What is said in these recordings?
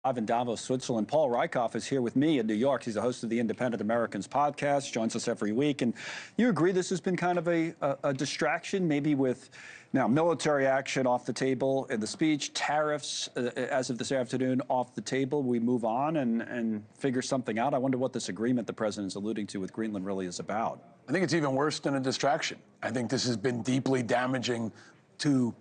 Live in Davos, Switzerland. Paul Rieckhoff is here with me in New York. He's the host of the Independent Americans podcast, joins us every week. And you agree this has been kind of a distraction, maybe with now military action off the table in the speech, tariffs as of this afternoon off the table. We move on and figure something out. I wonder what this agreement the president's alluding to with Greenland really is about. I think it's even worse than a distraction. I think this has been deeply damaging to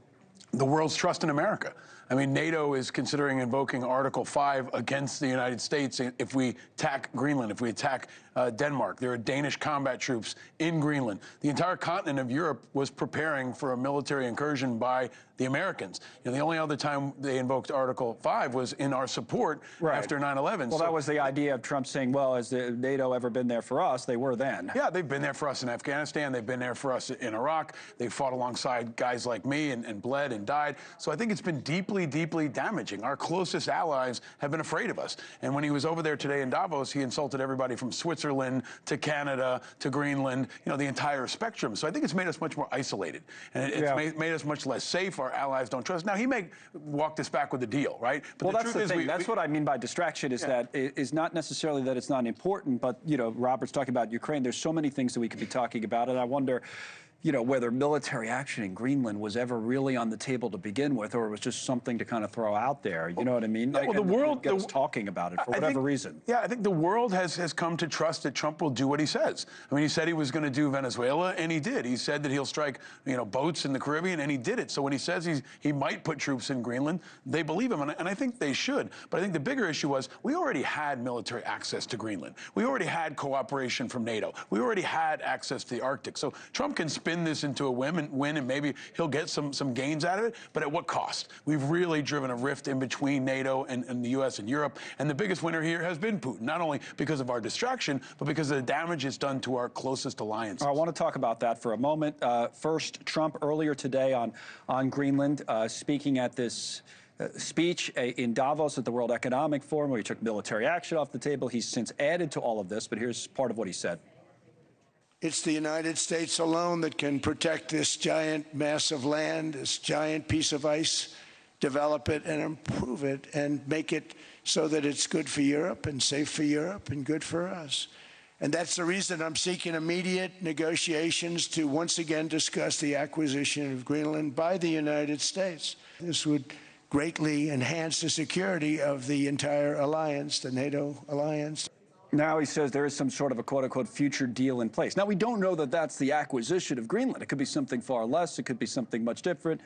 the world's trust in America. I mean, NATO is considering invoking Article 5 against the United States if we attack Greenland, if we attack Denmark. There are Danish combat troops in Greenland. The entire continent of Europe was preparing for a military incursion by the Americans. You know, the only other time they invoked Article 5 was in our support after 9/11. Well, that was the idea of Trump saying, well, has the NATO ever been there for us? They were then. Yeah, they've been there for us in Afghanistan. They've been there for us in Iraq. They fought alongside guys like me and bled and died. So I think it's been deeply, deeply damaging. Our closest allies have been afraid of us. And when he was over there today in Davos, he insulted everybody from Switzerland to Canada to Greenland, you know, the entire spectrum. So I think it's made us much more isolated. And it's made us much less safe. Our allies don't trust. Now, he may walk this back with a deal, right? But well, that's the thing. That's what I mean by distraction is that is not necessarily that it's not important, but, you know, Robert's talking about Ukraine. There's so many things that we could be talking about. And I wonder, you know, whether military action in Greenland was ever really on the table to begin with, or it was just something to kind of throw out there. You know what I mean? Well, the world gets talking about it for whatever reason. Yeah, I think the world has come to trust that Trump will do what he says. I mean, he said he was going to do Venezuela, and he did. He said that he'll strike, you know, boats in the Caribbean, and he did it. So when he says he might put troops in Greenland, they believe him, and I think they should. But I think the bigger issue was we already had military access to Greenland. We already had cooperation from NATO. We already had access to the Arctic. So Trump can spin this into a win, and maybe he'll get some gains out of it, but at what cost? We've really driven a rift in between NATO and the U.S. and Europe, and the biggest winner here has been Putin, not only because of our distraction, but because of the damage it's done to our closest alliances. I want to talk about that for a moment. First, Trump earlier today on Greenland, speaking at this speech in Davos at the World Economic Forum, where he took military action off the table. He's since added to all of this, but here's part of what he said. It's the United States alone that can protect this giant mass of land, this giant piece of ice, develop it and improve it and make it so that it's good for Europe and safe for Europe and good for us. And that's the reason I'm seeking immediate negotiations to once again discuss the acquisition of Greenland by the United States. This would greatly enhance the security of the entire alliance, the NATO alliance. Now he says there is some sort of a quote-unquote future deal in place. Now, we don't know that that's the acquisition of Greenland. It could be something far less. It could be something much different.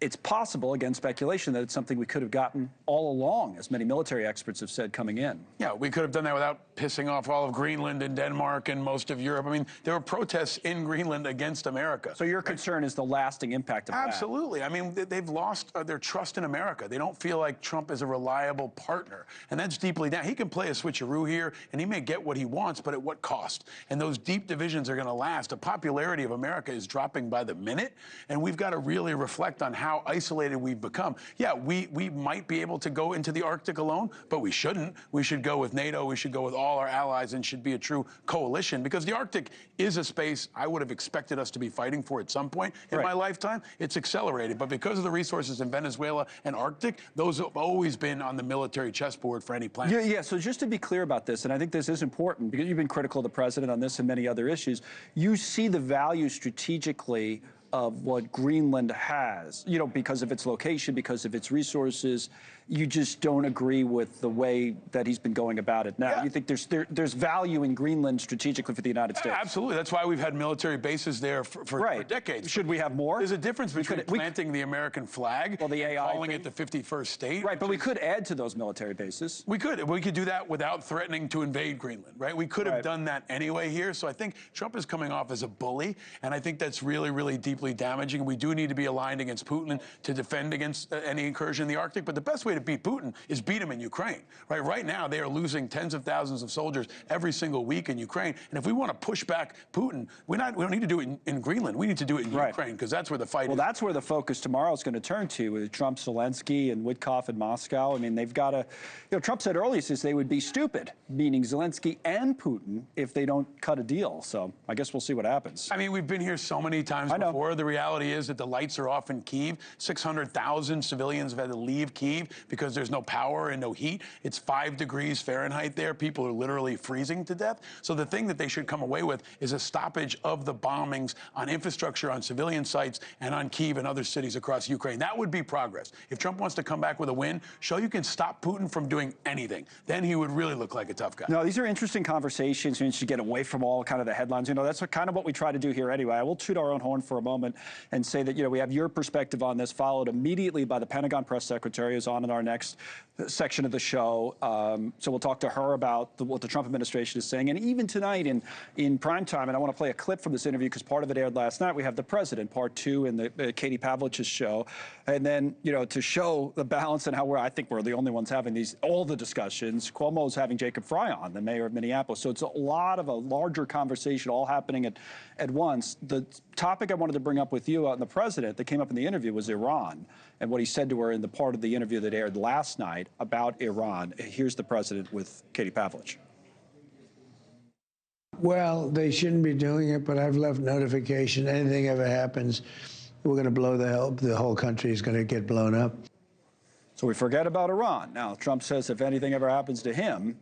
It's possible, again, speculation, that it's something we could have gotten all along, as many military experts have said coming in. Yeah, we could have done that without pissing off all of Greenland and Denmark and most of Europe. I mean, there were protests in Greenland against America. So your concern is the lasting impact of that? Absolutely. I mean, they've lost their trust in America. They don't feel like Trump is a reliable partner. And that's deeply down. He can play a switcheroo here, and he may get what he wants, but at what cost? And those deep divisions are going to last. The popularity of America is dropping by the minute, and we've got to really reflect on how isolated we've become. Yeah, we might be able to go into the Arctic alone, but we shouldn't. We should go with NATO. We should go with all our allies and should be a true coalition, because the Arctic is a space I would have expected us to be fighting for at some point in my lifetime. It's accelerated, but because of the resources in Venezuela and Arctic, those have always been on the military chessboard for any planet. Yeah, so just to be clear about this, and I think this is important, because you've been critical of the president on this and many other issues, you see the value strategically of what Greenland has, you know, because of its location, because of its resources. You just don't agree with the way that he's been going about it now. Yeah. You think there's value in Greenland strategically for the United States? Absolutely. That's why we've had military bases there for decades. Should we have more? There's a difference between planting the American flag and calling it the 51st state. Right, but we could add to those military bases. We could. We could do that without threatening to invade Greenland, right? We could have done that anyway here. So I think Trump is coming off as a bully, and I think that's really, really deeply damaging. We do need to be aligned against Putin to defend against any incursion in the Arctic, but the best way to beat Putin is beat him in Ukraine, right? Right now, they are losing tens of thousands of soldiers every single week in Ukraine, and if we want to push back Putin, we don't need to do it in Greenland. We need to do it in Ukraine, because that's where the fight is. Well, that's where the focus tomorrow is going to turn to, with Trump, Zelensky, and Witkoff in Moscow. I mean, they've got to, you know, Trump said earlier, says they would be stupid, meaning Zelensky and Putin, if they don't cut a deal. So I guess we'll see what happens. I mean, we've been here so many times before. The reality is that the lights are off in Kyiv. 600,000 civilians have had to leave Kyiv. because there's no power and no heat. It's 5 degrees Fahrenheit there. People are literally freezing to death. So the thing that they should come away with is a stoppage of the bombings on infrastructure, on civilian sites, and on Kyiv and other cities across Ukraine. That would be progress. If Trump wants to come back with a win, show you can stop Putin from doing anything. Then he would really look like a tough guy. No, these are interesting conversations. You should get away from all kind of the headlines. That's kind of what we try to do here anyway. I will toot our own horn for a moment and say that, we have your perspective on this, followed immediately by the Pentagon press secretary, who's on in our next section of the show. So we'll talk to her about what the Trump administration is saying. And even tonight in prime time, and I want to play a clip from this interview because part of it aired last night, we have the president, part 2 in the Katie Pavlich's show. And then, to show the balance and how I think we're the only ones having all the discussions. Cuomo's having Jacob Fry on, the mayor of Minneapolis. So it's a lot of a larger conversation all happening at once. The topic I wanted to bring up with you and the president that came up in the interview was Iran and what he said to her in the part of the interview that aired last night about Iran. Here's the president with Katie Pavlich. Well, they shouldn't be doing it, but I've left notification. Anything ever happens, we're going to blow the whole country is going to get blown up. So we forget about Iran. Now, Trump says if anything ever happens to him,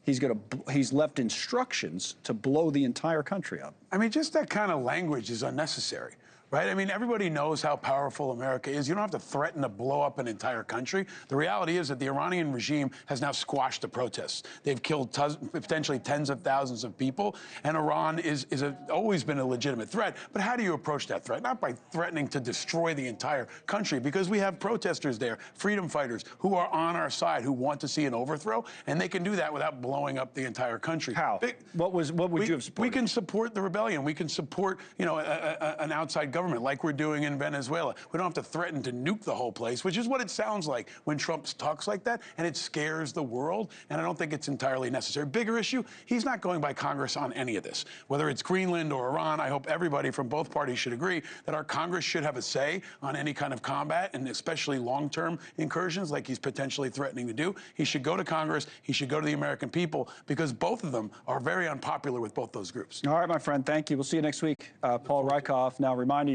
he's left instructions to blow the entire country up. I mean, just that kind of language is unnecessary. Right? I mean, everybody knows how powerful America is. You don't have to threaten to blow up an entire country. The reality is that the Iranian regime has now squashed the protests. They've killed potentially tens of thousands of people, and Iran is always been a legitimate threat. But how do you approach that threat? Not by threatening to destroy the entire country, because we have protesters there, freedom fighters, who are on our side, who want to see an overthrow, and they can do that without blowing up the entire country. How? What would you have supported? We can support the rebellion. We can support, an outside government like we're doing in Venezuela. We don't have to threaten to nuke the whole place, which is what it sounds like when Trump talks like that, and it scares the world, and I don't think it's entirely necessary. Bigger issue, he's not going by Congress on any of this. Whether it's Greenland or Iran, I hope everybody from both parties should agree that our Congress should have a say on any kind of combat, and especially long-term incursions like he's potentially threatening to do. He should go to Congress, he should go to the American people, because both of them are very unpopular with both those groups. All right, my friend, thank you. We'll see you next week. Paul Rieckhoff now reminding